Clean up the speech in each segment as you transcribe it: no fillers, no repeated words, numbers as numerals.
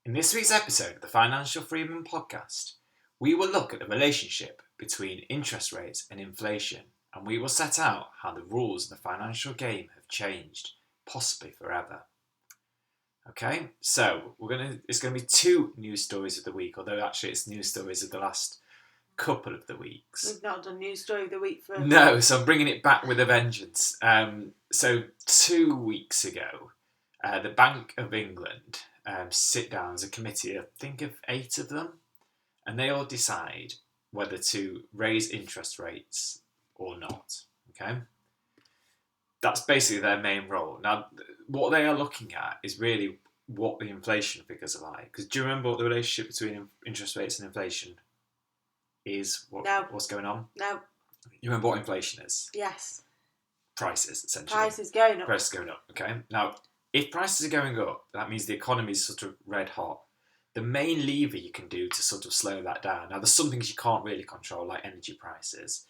In this week's episode of the Financial Freedom Podcast, we will look at the relationship between interest rates and inflation, and we will set out how the rules of the financial game have changed, possibly forever. Okay, so it's going to be two news stories of the week, although actually it's news stories of the last couple of the weeks. We've not done news story of the week for... No, so I'm bringing it back with a vengeance. So 2 weeks ago, the Bank of England sit down as a committee, I think of 8 of them, and they all decide whether to raise interest rates or not. Okay, that's basically their main role. Now, what they are looking at is really what the inflation figures are like. Because do you remember what the relationship between interest rates and inflation is? What's going on? No. You remember what inflation is? Yes. Prices, essentially. Prices going up. Prices going up, okay. Now, if prices are going up, that means the economy is sort of red hot. The main lever you can do to sort of slow that down, now there's some things you can't really control, like energy prices,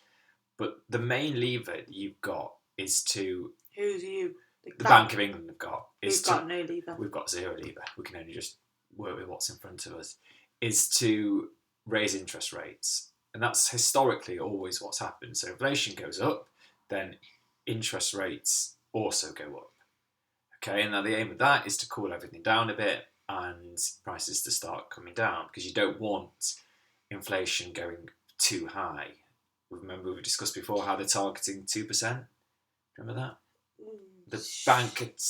but the main lever you've got is to... Who's you? The Bank of England have got... We've got no lever. We've got zero lever. We can only just work with what's in front of us. Is to raise interest rates. And that's historically always what's happened. So inflation goes up, then interest rates also go up. Okay, and now the aim of that is to cool everything down a bit and prices to start coming down, because you don't want inflation going too high. Remember, we discussed before how they're targeting 2%. Remember that?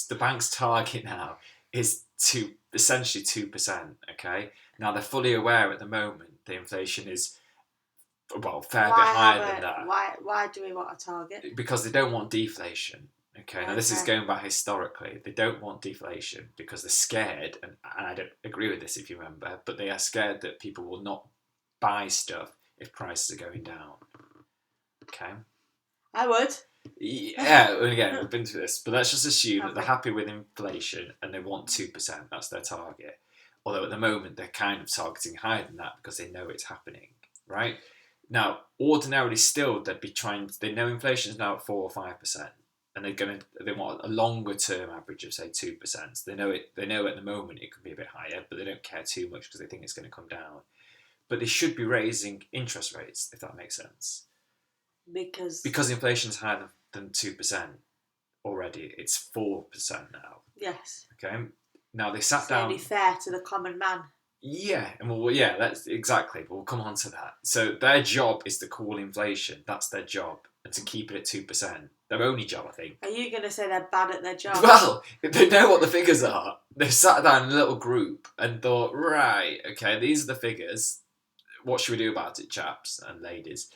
The bank's target now is essentially 2%. Okay, now they're fully aware at the moment the inflation is fair bit higher than that. Why do we want a target? Because they don't want deflation. Okay, now this is going back historically. They don't want deflation because they're scared, and I don't agree with this if you remember, but they are scared that people will not buy stuff if prices are going down. Okay? I would. Yeah, and again, we've been through this, but let's just assume that they're happy with inflation and they want 2%. That's their target. Although at the moment they're kind of targeting higher than that because they know it's happening, right? Now, ordinarily still, they know inflation is now at 4 or 5%. And they want a longer term average of say 2%. So they know at the moment it could be a bit higher, but they don't care too much because they think it's going to come down. But they should be raising interest rates, if that makes sense. Because inflation is higher than 2% already. It's 4% now. Yes. Okay. Now they sat down. It's only fair to the common man. Yeah, and that's exactly. But we'll come on to that. So their job is to cool inflation. That's their job, and to keep it at 2%. Their only job, I think. Are you going to say they're bad at their job? Well, they know what the figures are. They've sat down in a little group and thought, right, okay, these are the figures. What should we do about it, chaps and ladies?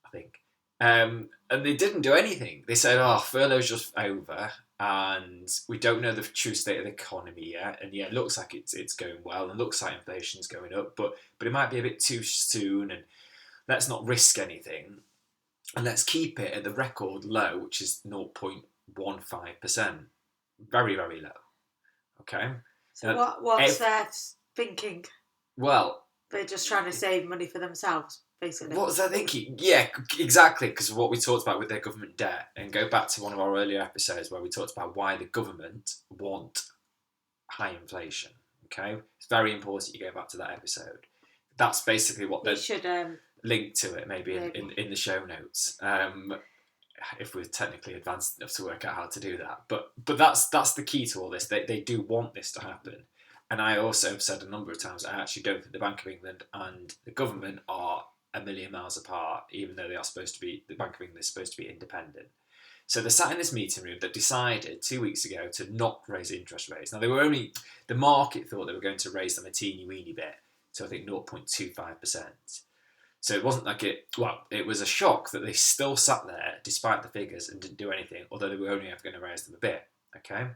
I think. And they didn't do anything. They said, furlough's just over, and we don't know the true state of the economy yet. And yeah, it looks like it's going well, and it looks like inflation's going up, but it might be a bit too soon, and let's not risk anything. And let's keep it at the record low, which is 0.15%. Very, very low. Okay? So what's their thinking? Well... They're just trying to save money for themselves, basically. What's their thinking? Yeah, exactly, because of what we talked about with their government debt. And go back to one of our earlier episodes where we talked about why the government want high inflation. Okay? It's very important you go back to that episode. That's basically what they should... link to it maybe. In the show notes, if we're technically advanced enough to work out how to do that. But that's the key to all this. They do want this to happen, and I also have said a number of times I actually don't think the Bank of England and the government are a million miles apart, even though they are supposed to be. The Bank of England is supposed to be independent. So they sat in this meeting room that decided 2 weeks ago to not raise interest rates. Now the market thought they were going to raise them a teeny weeny bit, so I think 0.25%. So it wasn't like it was a shock that they still sat there despite the figures and didn't do anything, although they were only ever going to raise them a bit. Okay,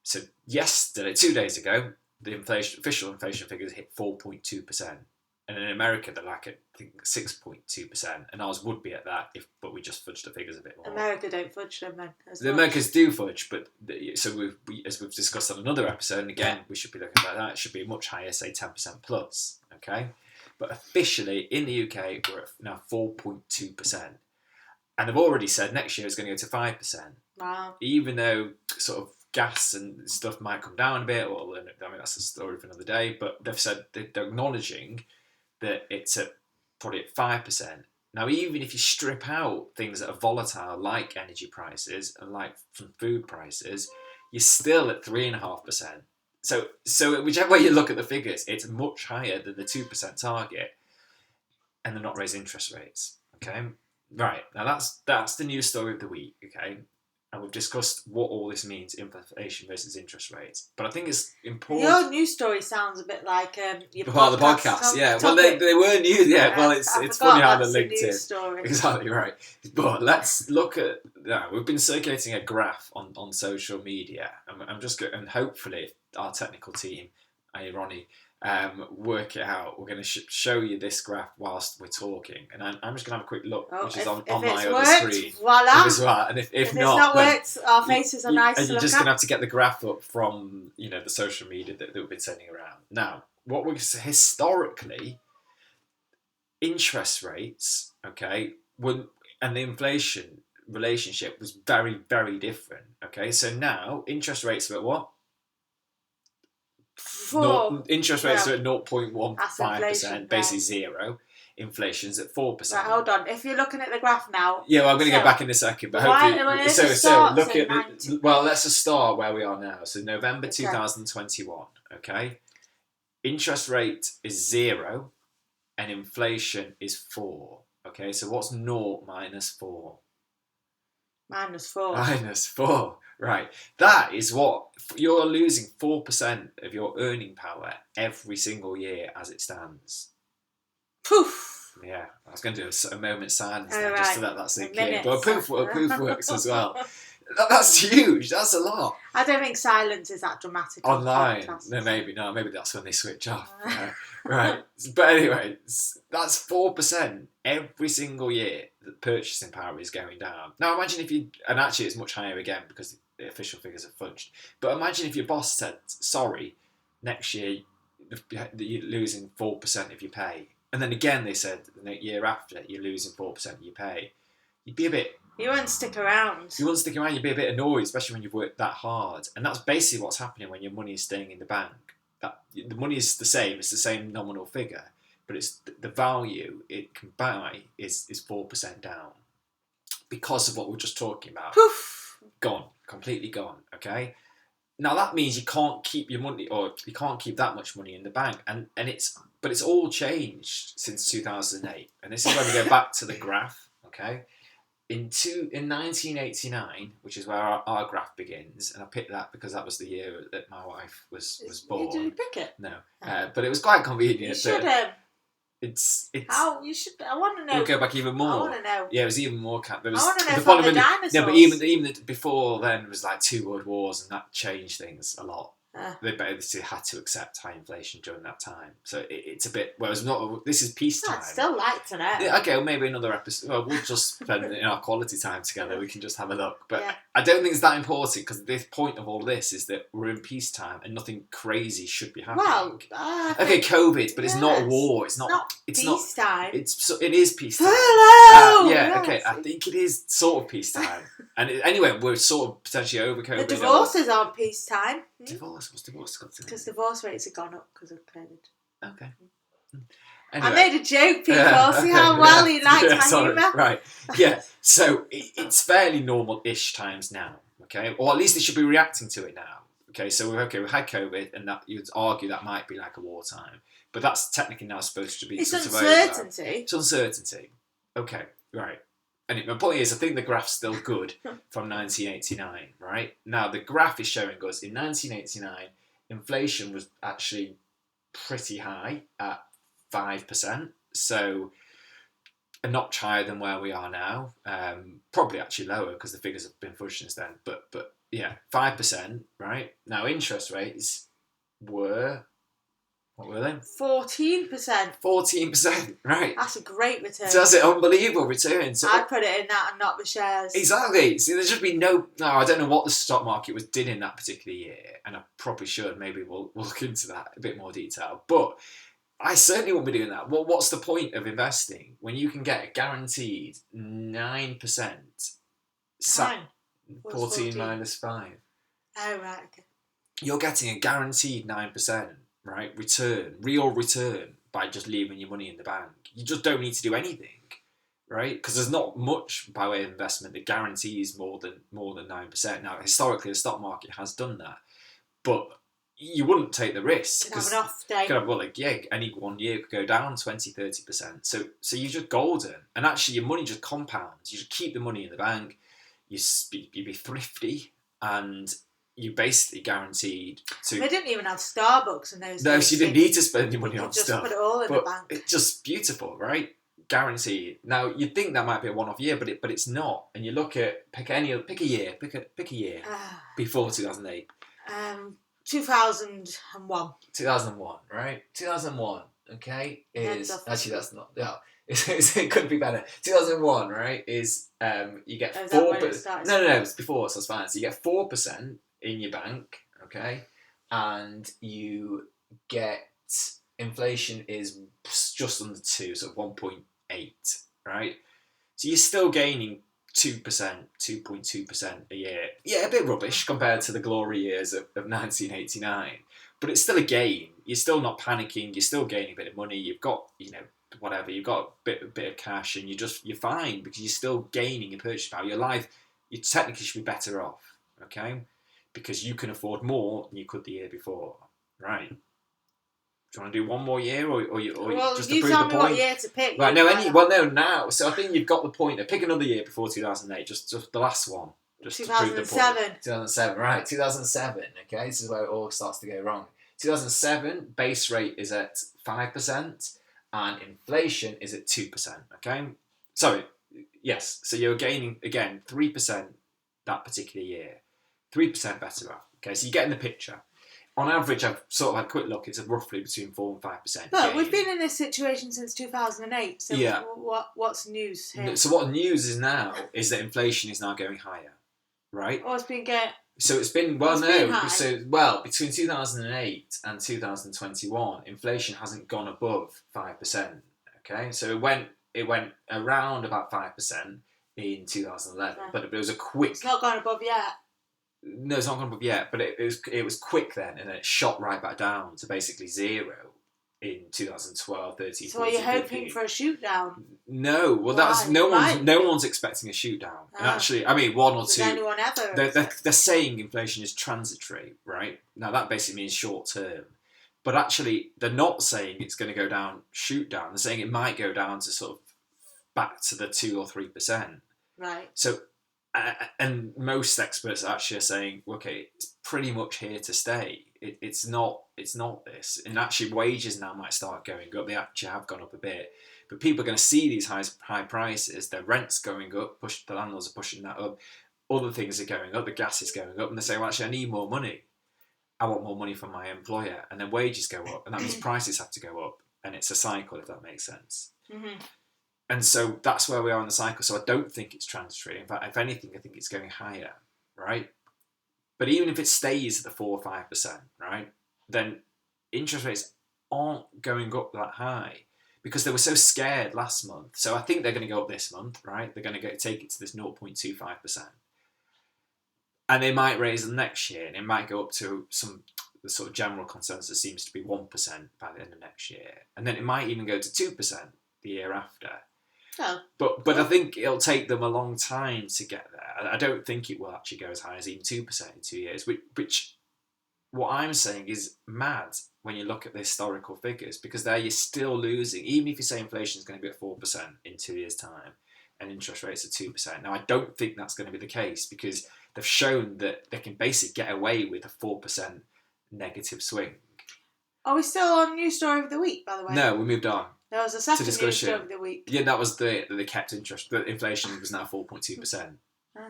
so 2 days ago, the official inflation figures hit 4.2%, and in America they're like at I think 6.2%, and ours would be at that but we just fudged the figures a bit more. America don't fudge them then. The Americans do fudge, but so as we've discussed on another episode, and again we should be looking at that. It should be much higher, say 10% plus. Okay. But officially, in the UK, we're at now 4.2%. And they've already said next year is going to go to 5%. Wow. Even though sort of gas and stuff might come down a bit, or I mean that's a story for another day. But they've said they're acknowledging that it's probably at 5%. Now, even if you strip out things that are volatile, like energy prices and like from food prices, you're still at 3.5%. So whichever way you look at the figures, it's much higher than the 2% target, and they're not raising interest rates. Okay, right, now that's the news story of the week. Okay, and we've discussed what all this means, inflation versus interest rates. But I think it's important. Your news story sounds a bit like your part of the podcast. Yeah, well, they were news. Yeah, well, it's funny how they're linked in. Story. Exactly right. But let's look at. We've been circulating a graph on social media, and I'm just going, and hopefully our technical team, Ronnie, work it out. We're going to show you this graph whilst we're talking, and I'm just going to have a quick look, which is on my other screen. Voila. And if it's not, not worked, our faces are nice. And to you're look just at. going to have to get the graph up from the social media that we've been sending around. Now, what we historically, interest rates, okay, and the inflation relationship was very, very different. Okay, so now interest rates are at what? Interest rates are at 0.15%, basically zero. Inflation's at 4%. Right, hold on. If you're looking at the graph now, yeah, well, I'm going to go back in a second, but hopefully, so look at let's just start where we are now. So November 2021. Okay, interest rate is 0, and inflation is 4. Okay, so what's 0 minus 4? -4. -4. Right, that is what you're losing 4% of your earning power every single year as it stands. Poof. Yeah, I was going to do a moment's silence there, just to let that sink in. But poof works as well. That's huge. That's a lot. I don't think silence is that dramatic. Online, maybe that's when they switch off. Right, but anyway, that's 4% every single year. The purchasing power is going down. Now imagine and actually it's much higher again because the official figures are fudged. But imagine if your boss said, "Sorry, next year you're losing 4% of your pay," and then again they said the year after you're losing 4% of your pay. You'd be a bit. You wouldn't stick around. You wouldn't stick around. You'd be a bit annoyed, especially when you've worked that hard. And that's basically what's happening when your money is staying in the bank. The money is the same. It's the same nominal figure, but it's the value it can buy is 4% down because of what we were just talking about. Poof. Gone, completely gone. Okay. Now that means you can't keep your money, or you can't keep that much money in the bank, but it's all changed since 2008. And this is when we go back to the graph. Okay. In 1989, which is where our graph begins, and I picked that because that was the year that my wife was born. Did you pick it? No, but it was quite convenient. You should have. It's how you should. I want to know. We'll go back even more. I want to know. Yeah, it was even more. There was, I want to know the about the dinosaurs. No, but even before then was like 2 world wars, and that changed things a lot. They basically had to accept high inflation during that time, so it's a bit. Whereas this is peacetime. I'd still like to know. Yeah, okay, well maybe another episode. Well, we'll just spend in our quality time together. We can just have a look. But I don't think it's that important because the point of all this is that we're in peacetime and nothing crazy should be happening. Well, okay, COVID, but it's not a war. It's not peacetime. It is peacetime. Hello. Okay. I think it is sort of peacetime. And anyway, we're sort of potentially over COVID. The divorces aren't peacetime. Divorce? What's divorce got to do? Because divorce rates have gone up because of COVID. Okay. Anyway. I made a joke, people. See how well he liked my humour? Right. Yeah. So it's fairly normal-ish times now. Okay. Or at least they should be reacting to it now. Okay. So we've had COVID, and that you'd argue that might be like a wartime, but that's technically now supposed to be. It's uncertainty. It's uncertainty. Okay. Right. Anyway, my point is, I think the graph's still good from 1989, right? Now, the graph is showing us in 1989, inflation was actually pretty high at 5%, so a notch higher than where we are now. Probably actually lower because the figures have been fudged since then, but yeah, 5%, right? Now, interest rates were... What were they? 14%. 14%, right. That's a great return. So that's an unbelievable return. So I'd put it in that and not the shares. Exactly. See, there should be no... I don't know what the stock market did in that particular year, and I probably should. Maybe we'll look into that in a bit more detail. But I certainly won't be doing that. Well, what's the point of investing when you can get a guaranteed 9%? 9. 14 minus 5. Oh, right, okay. You're getting a guaranteed 9%, right, real return by just leaving your money in the bank. You just don't need to do anything, right? Because there's not much by way of investment that guarantees more than 9%. Now, historically, the stock market has done that, but you wouldn't take the risk. You could have an off day. Any 1 year could go down 20, 30%. So you're just golden. And actually, your money just compounds. You just keep the money in the bank. You be thrifty, and you basically guaranteed to... They didn't even have Starbucks in those days. No, so you didn't need to spend your money on just stuff. Put it all in the bank. It's just beautiful, right? Guaranteed. Now, you'd think that might be a one-off year, but it's not. And you look at... Pick a year before 2008. 2001. 2001, right? 2001, okay, is... Actually, that's not... No. It could be better. 2001, right, is you get 4%. No, it's before, so it's fine. So you get 4% in your bank, okay, and you get... Inflation is just under 2, so 1.8, right? So you're still gaining 2%, 2.2% a year. Yeah, a bit rubbish compared to the glory years of 1989, but it's still a gain. You're still not panicking. You're still gaining a bit of money. You've got, whatever. You've got a bit of cash, and you're fine because you're still gaining in purchase power. Your life, you technically should be better off, okay, because you can afford more than you could the year before, right? Do you want to do one more year, or just to prove the point? You tell me what year to pick. Right, no, now. So I think you've got the point. Pick another year before 2008, just the last one. Just 2007. To prove the point. 2007, right, 2007, okay, this is where it all starts to go wrong. 2007, base rate is at 5%, and inflation is at 2%, okay? Sorry, yes, so you're gaining, again, 3% that particular year. 3% better off, okay? So you're getting the picture. On average, I've sort of had a quick look, it's roughly between 4 and 5%. But we've been in this situation since 2008, so yeah. What's news here? So what news is now is that inflation is now going higher, right? Oh, it's been getting... So it's been, between 2008 and 2021, inflation hasn't gone above 5%, okay? So it went around about 5% in 2011, but it was a quick... It's not gone above yet. No, it's not gone above yet, but it was quick then, and then it shot right back down to basically 0 in 2012, 13, so 14, are you hoping 15. For a shoot down? No, well, that's no one's expecting a shoot down. And actually, I mean, one or two. Does anyone ever? They're saying inflation is transitory, right? Now that basically means short term, but actually they're not saying it's going to go down, shoot down. They're saying it might go down to sort of back to the 2 or 3%. Right. So. And most experts actually are saying, okay, it's pretty much here to stay. It's not this. And actually, wages now might start going up. They actually have gone up a bit. But people are going to see these high prices. Their rent's going up. The landlords are pushing that up. Other things are going up. The gas is going up. And they say, well, actually, I need more money. I want more money from my employer. And then wages go up. And that means prices have to go up. And it's a cycle, if that makes sense. Mm-hmm. And so that's where we are in the cycle. So I don't think it's transitory. In fact, if anything, I think it's going higher, right? But even if it stays at the 4 or 5%, right, then interest rates aren't going up that high because they were so scared last month. So I think they're going to go up this month, right? They're going to take it to this 0.25%. And they might raise them next year, and it might go up to the sort of general consensus seems to be 1% by the end of next year. And then it might even go to 2% the year after. Oh. But I think it'll take them a long time to get there. I don't think it will actually go as high as even 2% in 2 years, which what I'm saying is mad when you look at the historical figures, because there you're still losing, even if you say inflation is going to be at 4% in 2 years' time and interest rates at 2%. Now, I don't think that's going to be the case because they've shown that they can basically get away with a 4% negative swing. Are we still on News Story of the Week, by the way? No, we moved on. There was a second News Story of the Week. Yeah, that was the kept interest. The inflation was now 4.2%.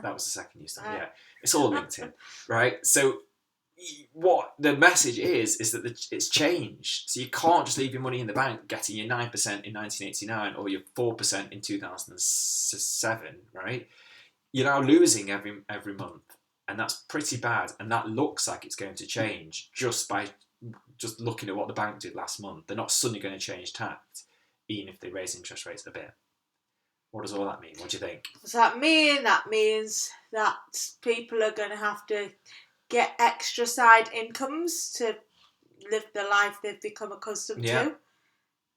That was the second news story. Yeah, it's all linked in, right? So, what the message is that it's changed. So you can't just leave your money in the bank, getting your 9% in 1989 or your 4% in 2007, right? You're now losing every month, and that's pretty bad. And that looks like it's going to change just by looking at what the bank did last month. They're not suddenly going to change tact, even if they raise interest rates a bit. What does all that mean? What do you think? Does that mean? That means that people are going to have to get extra side incomes to live the life they've become accustomed to.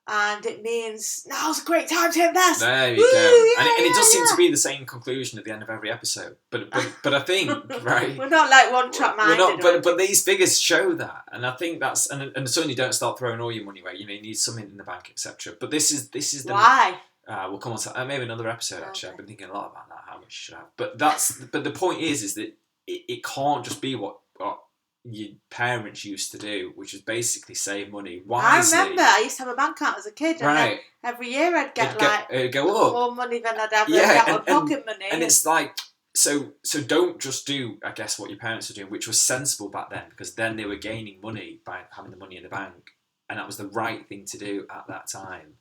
And it means now's a great time to invest. There you go. And it does seem to be the same conclusion at the end of every episode. But I think, right... We're not like one-track minded. But these figures show that. And I think that's... And certainly don't start throwing all your money away. You need something in the bank, etc. But this is the... Why? We'll come on to maybe another episode, actually. I've been thinking a lot about that, how much you should have. But the point is that it can't just be what your parents used to do, which is basically save money wisely. I remember I used to have a bank account as a kid, and then every year I'd get it'd go up. More money than I'd ever get with pocket money. And it's like, so don't just do, I guess, what your parents were doing, which was sensible back then, because then they were gaining money by having the money in the bank, and that was the right thing to do at that time.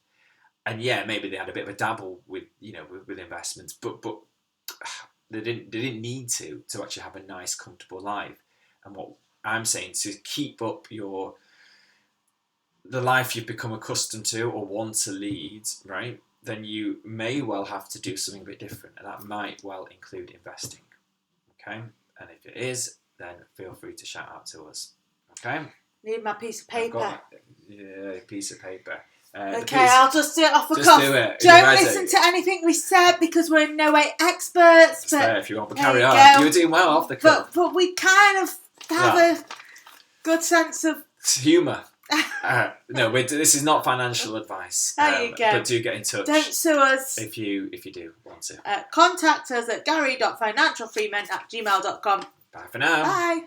And maybe they had a bit of a dabble with with investments, but they didn't need to actually have a nice, comfortable life. And what I'm saying, to keep up the life you've become accustomed to or want to lead, right? Then you may well have to do something a bit different, and that might well include investing. Okay, and if it is, then feel free to shout out to us. Okay. Need my piece of paper. A piece of paper. Okay, I'll just do it off the cuff. Do it. Don't listen to anything we said because we're in no way experts. But if you want, but carry on. You were doing well off the cuff. But we kind of have a good sense of humour. No, this is not financial advice. There you go. But do get in touch. Don't sue us. If you do want to. Contact us at gary.financialfreemen@gmail.com. Bye for now. Bye.